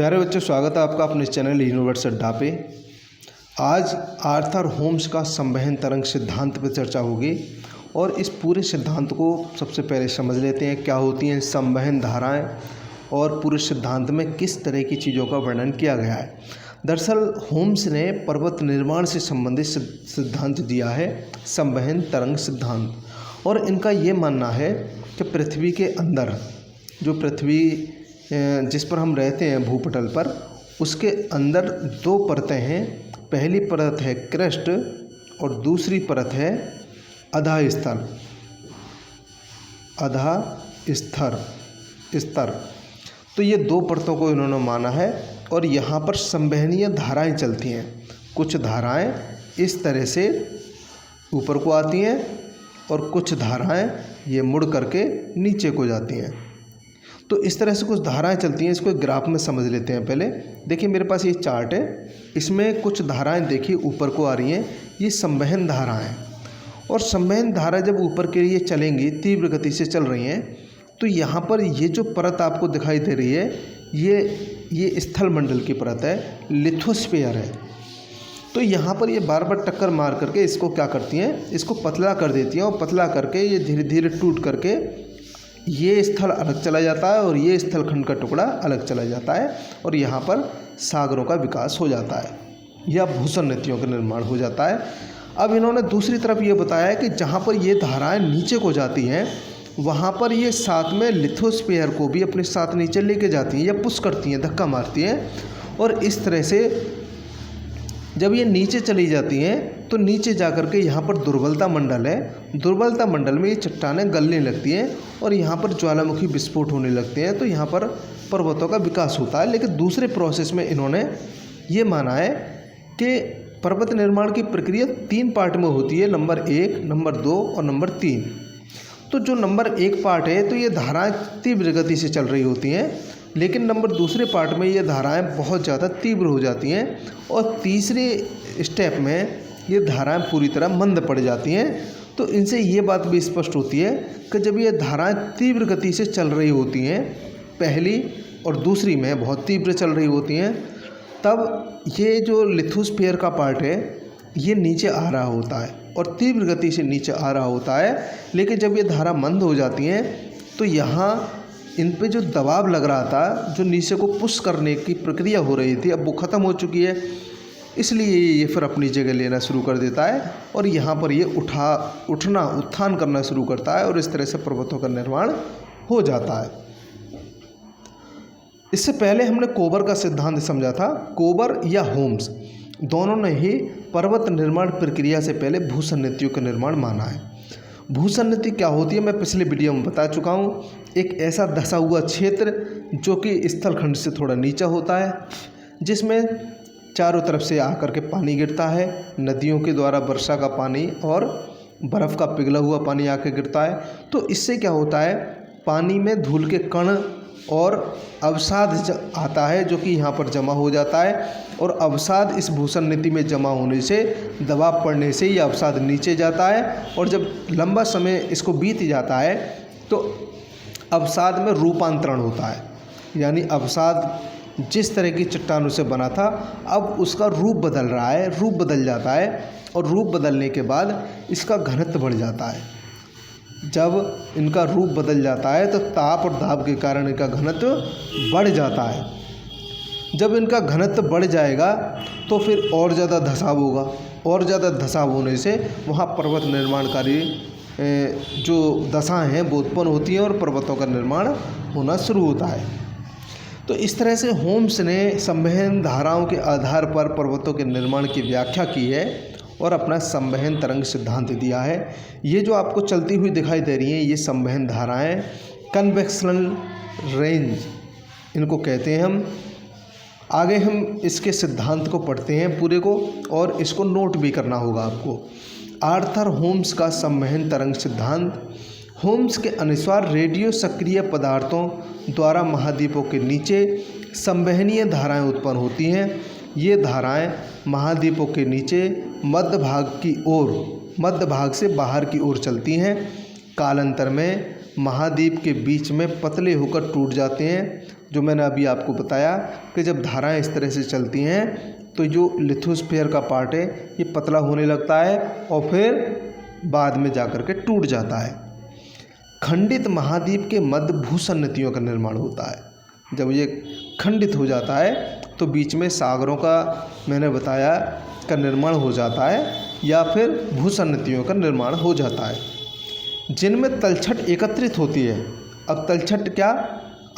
प्यारे बच्चों, स्वागत है आपका अपने चैनल यूनिवर्स अड्डा पे। आज आर्थर होम्स का संवहन तरंग सिद्धांत पर चर्चा होगी और इस पूरे सिद्धांत को सबसे पहले समझ लेते हैं क्या होती हैं संवहन धाराएं और पूरे सिद्धांत में किस तरह की चीज़ों का वर्णन किया गया है। दरअसल होम्स ने पर्वत निर्माण से संबंधित सिद्धांत दिया है, संवहन तरंग सिद्धांत। और इनका ये मानना है कि पृथ्वी के अंदर जो पृथ्वी जिस पर हम रहते हैं भूपटल पर, उसके अंदर दो परतें हैं। पहली परत है क्रस्ट और दूसरी परत है अधा स्तर। तो ये दो परतों को इन्होंने माना है और यहाँ पर संवहनीय धाराएं चलती हैं। कुछ धाराएं इस तरह से ऊपर को आती हैं और कुछ धाराएं ये मुड़ करके नीचे को जाती हैं। तो इस तरह से कुछ धाराएं चलती हैं। इसको ग्राफ में समझ लेते हैं। पहले देखिए, मेरे पास ये चार्ट है, इसमें कुछ धाराएं देखिए ऊपर को आ रही हैं, ये संवहन धाराएं। और संवहन धारा जब ऊपर के लिए चलेंगी, तीव्र गति से चल रही हैं, तो यहाँ पर ये जो परत आपको दिखाई दे रही है, ये स्थल मंडल की परत है, लिथोस्फीयर है। तो यहाँ पर ये बार बार टक्कर मार करके इसको क्या करती हैं, इसको पतला कर देती हैं और पतला करके ये धीरे धीरे टूट करके ये स्थल अलग चला जाता है और ये स्थल खंड का टुकड़ा अलग चला जाता है और यहाँ पर सागरों का विकास हो जाता है या भूषण नदियों का निर्माण हो जाता है। अब इन्होंने दूसरी तरफ ये बताया है कि जहाँ पर ये धाराएं नीचे को जाती हैं, वहाँ पर ये साथ में लिथोस्फीयर को भी अपने साथ नीचे लेके जाती हैं या पुश करती हैं, धक्का मारती हैं। और इस तरह से जब ये नीचे चली जाती हैं तो नीचे जा कर के यहाँ पर दुर्बलता मंडल है। दुर्बलता मंडल में ये चट्टानें गलने लगती हैं और यहाँ पर ज्वालामुखी विस्फोट होने लगते हैं। तो यहाँ पर पर्वतों का विकास होता है। लेकिन दूसरे प्रोसेस में इन्होंने ये माना है कि पर्वत निर्माण की प्रक्रिया 3 पार्ट में होती है, नंबर 1, नंबर 2 और नंबर 3। तो जो नंबर 1 पार्ट है, तो ये धाराएँ तीव्र गति से चल रही होती हैं, लेकिन नंबर दूसरे पार्ट में ये धाराएं बहुत ज़्यादा तीव्र हो जाती हैं और तीसरे स्टेप में ये धाराएं पूरी तरह मंद पड़ जाती हैं। तो इनसे ये बात भी स्पष्ट होती है कि जब ये धाराएं तीव्र गति से चल रही होती हैं, पहली और दूसरी में बहुत तीव्र चल रही होती हैं, तब ये जो लिथोस्फीयर का पार्ट है ये नीचे आ रहा होता है और तीव्र गति से नीचे आ रहा होता है। लेकिन जब ये धारा मंद हो जाती हैं तो यहाँ इन पे जो दबाव लग रहा था, जो नीचे को पुश करने की प्रक्रिया हो रही थी, अब वो ख़त्म हो चुकी है। इसलिए ये फिर अपनी जगह लेना शुरू कर देता है और यहाँ पर ये उत्थान करना शुरू करता है और इस तरह से पर्वतों का निर्माण हो जाता है। इससे पहले हमने कोबर का सिद्धांत समझा था। कोबर या होम्स दोनों ने ही पर्वत निर्माण प्रक्रिया से पहले भूसन्निधियों का निर्माण माना है। भूसन्निधि क्या होती है मैं पिछले वीडियो में बता चुका हूँ। एक ऐसा धंसा हुआ क्षेत्र जो कि स्थल खंड से थोड़ा नीचा होता है, जिसमें चारों तरफ से आकर के पानी गिरता है, नदियों के द्वारा वर्षा का पानी और बर्फ़ का पिघला हुआ पानी आकर गिरता है। तो इससे क्या होता है, पानी में धूल के कण और अवसाद आता है जो कि यहाँ पर जमा हो जाता है और अवसाद इस भूसन्निधि में जमा होने से, दबाव पड़ने से यह अवसाद नीचे जाता है और जब लंबा समय इसको बीत जाता है तो अवसाद में रूपांतरण होता है। यानी अवसाद जिस तरह की चट्टानों से बना था, अब उसका रूप बदल रहा है, रूप बदल जाता है और रूप बदलने के बाद इसका घनत्व बढ़ जाता है। जब इनका रूप बदल जाता है तो ताप और दाब के कारण इनका घनत्व बढ़ जाता है। जब इनका घनत्व बढ़ जाएगा तो फिर और ज़्यादा धंसाव होगा और ज़्यादा धंसाव होने से वहाँ पर्वत निर्माणकारी जो दशाएं हैं वो उत्पन्न होती हैं और पर्वतों का निर्माण होना शुरू होता है। तो इस तरह से होम्स ने संवहन धाराओं के आधार पर पर्वतों के निर्माण की व्याख्या की है और अपना संवहन तरंग सिद्धांत दिया है। ये जो आपको चलती हुई दिखाई दे रही हैं, ये संवहन धाराएं कन्वेक्शनल रेंज इनको कहते हैं हम। आगे हम इसके सिद्धांत को पढ़ते हैं पूरे को और इसको नोट भी करना होगा आपको। आर्थर होम्स का संवहन तरंग सिद्धांत। होम्स के अनुसार रेडियो सक्रिय पदार्थों द्वारा महाद्वीपों के नीचे संवहनीय धाराएं उत्पन्न होती हैं। ये धाराएं महाद्वीपों के नीचे मध्य भाग से बाहर की ओर चलती हैं। कालांतर में महाद्वीप के बीच में पतले होकर टूट जाते हैं जो मैंने अभी आपको बताया कि जब धाराएं इस तरह से चलती हैं तो जो लिथोस्फीयर का पार्ट है ये पतला होने लगता है और फिर बाद में जाकर के टूट जाता है। खंडित महाद्वीप के मध्य भूसन्नतियों का निर्माण होता है। जब ये खंडित हो जाता है तो बीच में सागरों का मैंने बताया का निर्माण हो जाता है या फिर भूसन्नतियों का निर्माण हो जाता है, जिनमें तलछट एकत्रित होती है। अब तलछट क्या,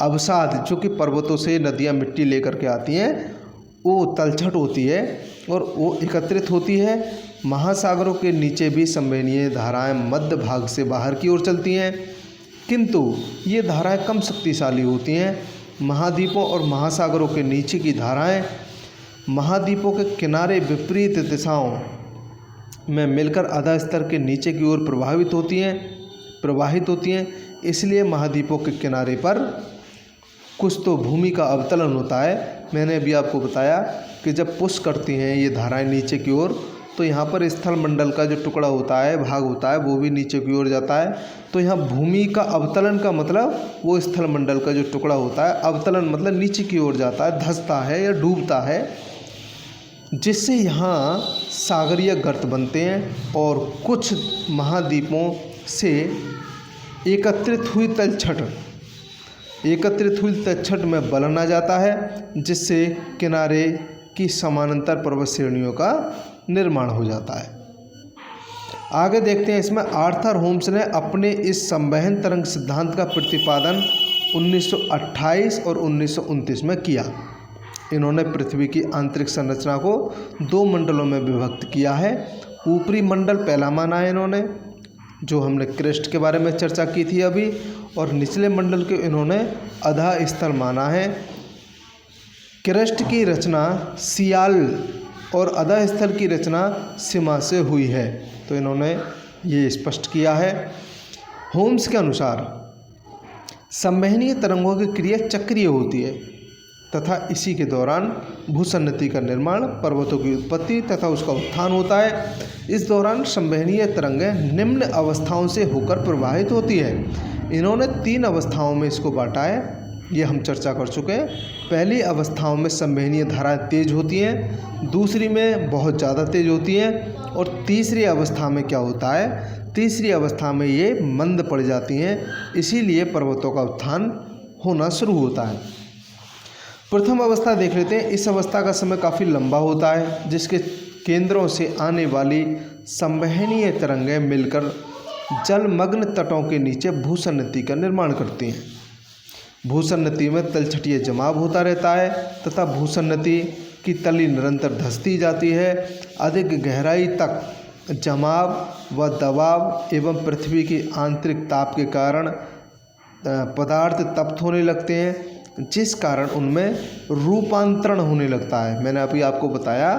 अवसाद जो कि पर्वतों से नदियाँ मिट्टी लेकर के आती हैं वो तलछट होती है और वो एकत्रित होती है। महासागरों के नीचे भी संवहनीय धाराएं मध्य भाग से बाहर की ओर चलती हैं, किंतु ये धाराएं कम शक्तिशाली होती हैं। महाद्वीपों और महासागरों के नीचे की धाराएं महाद्वीपों के किनारे विपरीत दिशाओं में मिलकर आधा स्तर के नीचे की ओर प्रवाहित होती हैं। इसलिए महाद्वीपों के किनारे पर कुछ तो भूमि का अवतलन होता है। मैंने अभी आपको बताया कि जब पुश करती हैं ये धाराएं नीचे की ओर तो यहाँ पर स्थल मंडल का जो टुकड़ा होता है, भाग होता है, वो भी नीचे की ओर जाता है। तो यहाँ भूमि का अवतलन का मतलब वो स्थल मंडल का जो टुकड़ा होता है, अवतलन मतलब नीचे की ओर जाता है, धंसता है या डूबता है, जिससे यहाँ सागरीय गर्त बनते हैं और कुछ महाद्वीपों से एकत्रित हुई तलछट में बलन आ जाता है, जिससे किनारे की समानांतर पर्वत श्रेणियों का निर्माण हो जाता है। आगे देखते हैं, इसमें आर्थर होम्स ने अपने इस संवहन तरंग सिद्धांत का प्रतिपादन 1928 और 1929 में किया। इन्होंने पृथ्वी की आंतरिक संरचना को दो मंडलों में विभक्त किया है। ऊपरी मंडल पहला माना है इन्होंने, जो हमने क्रेस्ट के बारे में चर्चा की थी अभी, और निचले मंडल के इन्होंने आधा स्थल माना है। क्रेस्ट की रचना सियाल और आधा स्थल की रचना सीमा से हुई है, तो इन्होंने ये स्पष्ट किया है। होम्स के अनुसार संवहनीय तरंगों की क्रिया चक्रीय होती है तथा इसी के दौरान भूसन्नति का निर्माण, पर्वतों की उत्पत्ति तथा उसका उत्थान होता है। इस दौरान संवहनीय तरंगें निम्न अवस्थाओं से होकर प्रवाहित होती है। इन्होंने 3 अवस्थाओं में इसको बांटा है, ये हम चर्चा कर चुके हैं। पहली अवस्थाओं में संवहनीय धाराएं तेज होती हैं, दूसरी में बहुत ज़्यादा तेज होती हैं और तीसरी अवस्था में क्या होता है, तीसरी अवस्था में ये मंद पड़ जाती हैं। इसीलिए पर्वतों का उत्थान होना शुरू होता है। प्रथम अवस्था देख लेते हैं। इस अवस्था का समय काफ़ी लंबा होता है, जिसके केंद्रों से आने वाली संवहनीय तरंगें मिलकर जलमग्न तटों के नीचे भूसन्नति का निर्माण करती हैं। भूसन्नति में तलछटीय जमाव होता रहता है तथा भूसन्नति की तली निरंतर धंसती जाती है। अधिक गहराई तक जमाव व दबाव एवं पृथ्वी की आंतरिक ताप के कारण पदार्थ तप्त होने लगते हैं, जिस कारण उनमें रूपांतरण होने लगता है। मैंने अभी आपको बताया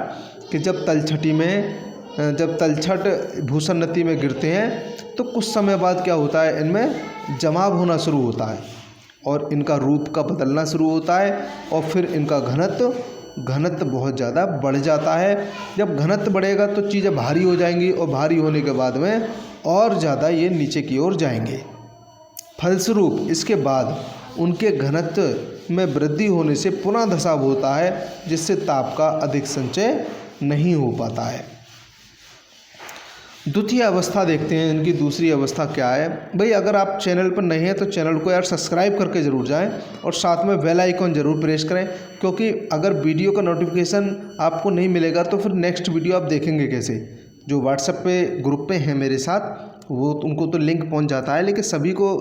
कि जब तलछट भूसन्नति में गिरते हैं तो कुछ समय बाद क्या होता है, इनमें जमाव होना शुरू होता है और इनका रूप का बदलना शुरू होता है और फिर इनका घनत्व बहुत ज़्यादा बढ़ जाता है। जब घनत्व बढ़ेगा तो चीज़ें भारी हो जाएंगी और भारी होने के बाद में और ज़्यादा ये नीचे की ओर जाएंगे। फलस्वरूप इसके बाद उनके घनत्व में वृद्धि होने से पुनः धसाव होता है, जिससे ताप का अधिक संचय नहीं हो पाता है। द्वितीय अवस्था देखते हैं, इनकी दूसरी अवस्था क्या है। भाई अगर आप चैनल पर नए हैं तो चैनल को यार सब्सक्राइब करके ज़रूर जाएं और साथ में बेल आइकॉन ज़रूर प्रेस करें, क्योंकि अगर वीडियो का नोटिफिकेशन आपको नहीं मिलेगा तो फिर नेक्स्ट वीडियो आप देखेंगे कैसे। जो व्हाट्सएप पे ग्रुप पे हैं मेरे साथ वो उनको तो लिंक पहुंच जाता है, लेकिन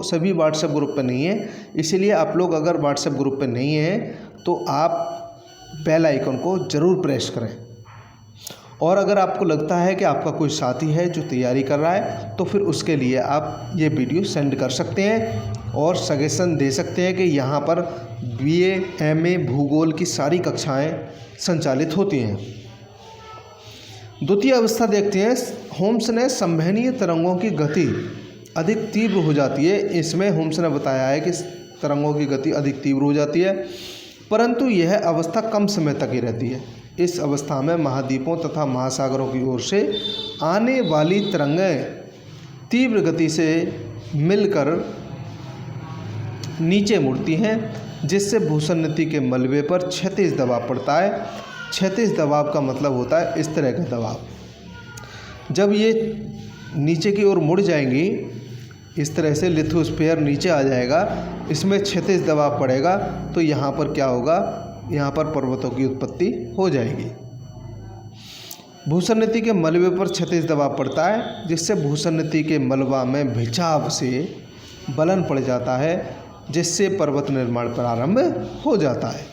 सभी व्हाट्सएप ग्रुप पे नहीं है। इसीलिए आप लोग अगर व्हाट्सएप ग्रुप पे नहीं हैं तो आप बेल आइकन को ज़रूर प्रेस करें। और अगर आपको लगता है कि आपका कोई साथी है जो तैयारी कर रहा है तो फिर उसके लिए आप ये वीडियो सेंड कर सकते हैं और सजेशन दे सकते हैं कि यहाँ पर BA MA भूगोल की सारी कक्षाएं संचालित होती हैं। द्वितीय अवस्था देखते हैं। होम्स ने संवहनीय तरंगों की गति अधिक तीव्र हो जाती है। इसमें होम्स ने बताया है कि तरंगों की गति अधिक तीव्र हो जाती है, परंतु यह अवस्था कम समय तक ही रहती है। इस अवस्था में महाद्वीपों तथा महासागरों की ओर से आने वाली तरंगें तीव्र गति से मिलकर नीचे मुड़ती हैं जिससे भूसन्नति के मलबे पर क्षैतिज दबाव पड़ता है। क्षैतिज दबाव का मतलब होता है इस तरह का दबाव। जब ये नीचे की ओर मुड़ जाएंगी, इस तरह से लिथोस्फीयर नीचे आ जाएगा, इसमें क्षैतिज दबाव पड़ेगा, तो यहाँ पर क्या होगा, यहाँ पर पर्वतों की उत्पत्ति हो जाएगी। भूसन्नति के मलबे पर क्षैतिज दबाव पड़ता है, जिससे भूसन्नति के मलबा में भिचाव से बलन पड़ जाता है, जिससे पर्वत निर्माण प्रारंभ हो जाता है।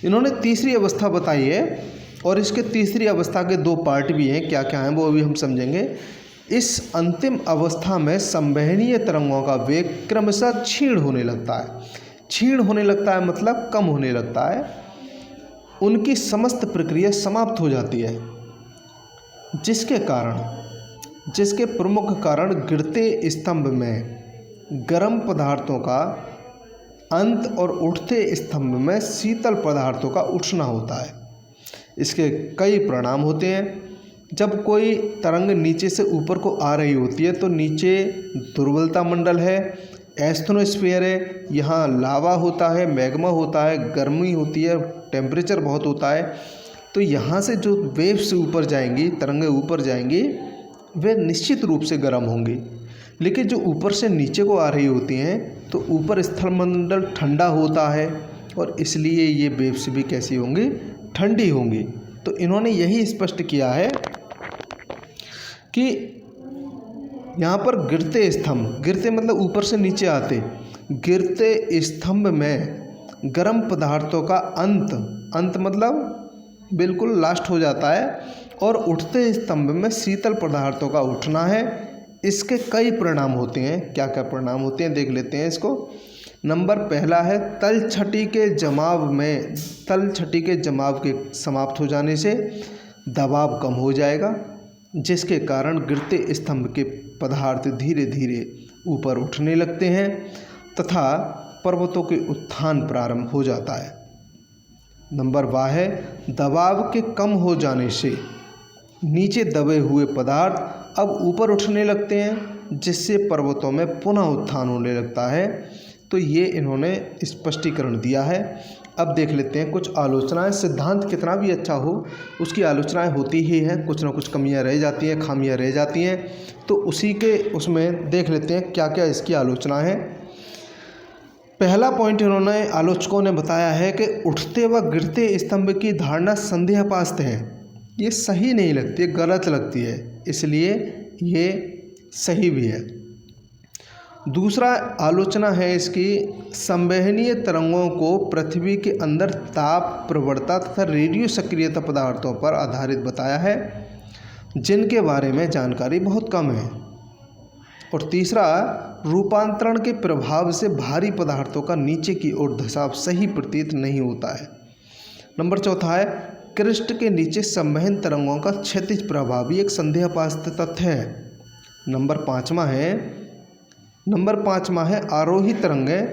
इन्होंने तीसरी अवस्था बताई है, और इसके तीसरी अवस्था के दो पार्ट भी हैं, क्या क्या हैं वो भी हम समझेंगे। इस अंतिम अवस्था में संवहनीय तरंगों का वेग क्रमशः क्षीण होने लगता है। क्षीण होने लगता है मतलब कम होने लगता है, उनकी समस्त प्रक्रिया समाप्त हो जाती है, जिसके प्रमुख कारण गिरते स्तंभ में गर्म पदार्थों का अंत और उठते स्तंभ में शीतल पदार्थों का उठना होता है। इसके कई परिणाम होते हैं। जब कोई तरंग नीचे से ऊपर को आ रही होती है तो नीचे दुर्बलता मंडल है, एस्थनोस्फीयर है, यहाँ लावा होता है, मैग्मा होता है, गर्मी होती है, टेम्परेचर बहुत होता है। तो यहाँ से जो वेव्स ऊपर जाएंगी, तरंगें ऊपर जाएंगी, वे निश्चित रूप से गर्म होंगी। लेकिन जो ऊपर से नीचे को आ रही होती हैं तो ऊपर स्थलमंडल ठंडा होता है, और इसलिए ये वेव्स भी कैसी होंगी, ठंडी होंगी। तो इन्होंने यही स्पष्ट किया है कि यहाँ पर गिरते स्तंभ, गिरते मतलब ऊपर से नीचे आते, गिरते स्तंभ में गर्म पदार्थों का अंत मतलब बिल्कुल लास्ट हो जाता है, और उठते स्तंभ में शीतल पदार्थों का उठना है। इसके कई परिणाम होते हैं। क्या क्या परिणाम होते हैं देख लेते हैं इसको। नंबर पहला है तलछटी के जमाव के समाप्त हो जाने से दबाव कम हो जाएगा, जिसके कारण गिरते स्तंभ के पदार्थ धीरे धीरे ऊपर उठने लगते हैं तथा पर्वतों के उत्थान प्रारंभ हो जाता है। नंबर वाह है दबाव के कम हो जाने से नीचे दबे हुए पदार्थ अब ऊपर उठने लगते हैं, जिससे पर्वतों में पुनः उत्थान होने लगता है। तो ये इन्होंने स्पष्टीकरण दिया है। अब देख लेते हैं कुछ आलोचनाएं। सिद्धांत कितना भी अच्छा हो उसकी आलोचनाएं होती ही हैं, कुछ ना कुछ कमियां रह जाती हैं, खामियां रह जाती हैं। तो उसी के उसमें देख लेते हैं क्या क्या इसकी आलोचना है। पहला पॉइंट इन्होंने आलोचकों ने बताया है कि उठते व गिरते स्तंभ की धारणा संदेहास्पद है, ये सही नहीं लगती है, गलत लगती है, इसलिए ये सही भी है। दूसरा आलोचना है इसकी, संवहनीय तरंगों को पृथ्वी के अंदर ताप प्रवणता तथा रेडियो सक्रियता पदार्थों पर आधारित बताया है, जिनके बारे में जानकारी बहुत कम है। और तीसरा, रूपांतरण के प्रभाव से भारी पदार्थों का नीचे की ओर धंसाव सही प्रतीत नहीं होता है। नंबर चौथा है क्रिस्ट के नीचे संवहन तरंगों का क्षैतिज प्रभाव भी एक संदेहास्पद तथ्य है। नंबर पाँचवा है आरोही तरंगें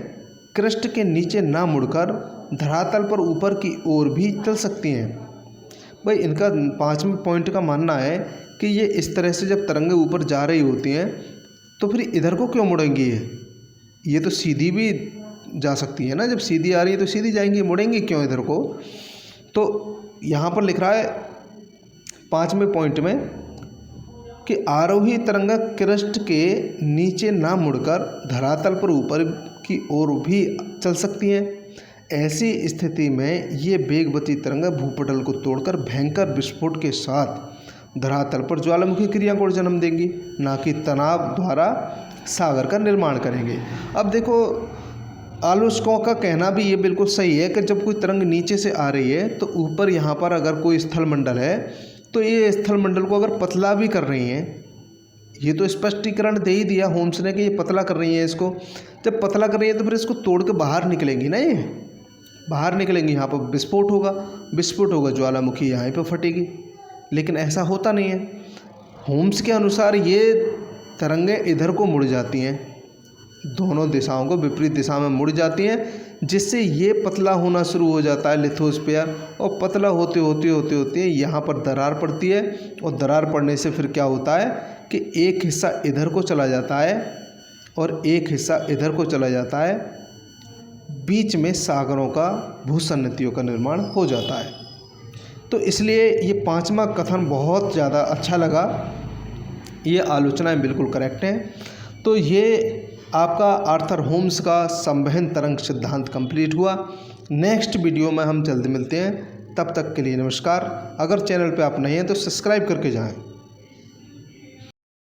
क्रिस्ट के नीचे ना मुड़कर धरातल पर ऊपर की ओर भी चल सकती हैं। भाई इनका पाँचवें पॉइंट का मानना है कि ये इस तरह से जब तरंगें ऊपर जा रही होती हैं तो फिर इधर को क्यों मुड़ेंगी, ये तो सीधी भी जा सकती है ना, जब सीधी आ रही है तो सीधी जाएंगी, मुड़ेंगी क्यों इधर को। तो यहाँ पर लिख रहा है पाँचवें पॉइंट में कि आरोही तरंगा क्रिस्ट के नीचे ना मुड़कर धरातल पर ऊपर की ओर भी चल सकती हैं। ऐसी स्थिति में ये वेगवती तरंगा भूपटल को तोड़कर भयंकर विस्फोट के साथ धरातल पर ज्वालामुखी क्रिया को जन्म देंगी, ना कि तनाव द्वारा सागर का निर्माण करेंगे। अब देखो आलोचकों का कहना भी ये बिल्कुल सही है कि जब कोई तरंग नीचे से आ रही है तो ऊपर यहाँ पर अगर कोई स्थल मंडल है तो ये स्थल मंडल को अगर पतला भी कर रही हैं, ये तो स्पष्टीकरण दे ही दिया होम्स ने कि ये पतला कर रही हैं, इसको जब पतला कर रही है तो फिर इसको तोड़ के बाहर निकलेंगी ना, ये बाहर निकलेंगी, यहाँ पर विस्फोट होगा, ज्वालामुखी यहाँ पर फटेगी। लेकिन ऐसा होता नहीं है। होम्स के अनुसार ये तरंगें इधर को मुड़ जाती हैं, दोनों दिशाओं को विपरीत दिशा में मुड़ जाती हैं, जिससे ये पतला होना शुरू हो जाता है लिथोस्फीयर, और पतला होते होते यहाँ पर दरार पड़ती है, और दरार पड़ने से फिर क्या होता है कि एक हिस्सा इधर को चला जाता है और एक हिस्सा इधर को चला जाता है, बीच में सागरों का भूसन्निधियों का निर्माण हो जाता है। तो इसलिए ये पांचवा कथन बहुत ज़्यादा अच्छा लगा, ये आलोचनाएं बिल्कुल करेक्ट हैं। तो ये आपका आर्थर होम्स का संवहन तरंग सिद्धांत कंप्लीट हुआ। नेक्स्ट वीडियो में हम जल्द मिलते हैं, तब तक के लिए नमस्कार। अगर चैनल पे आप नए हैं तो सब्सक्राइब करके जाएं।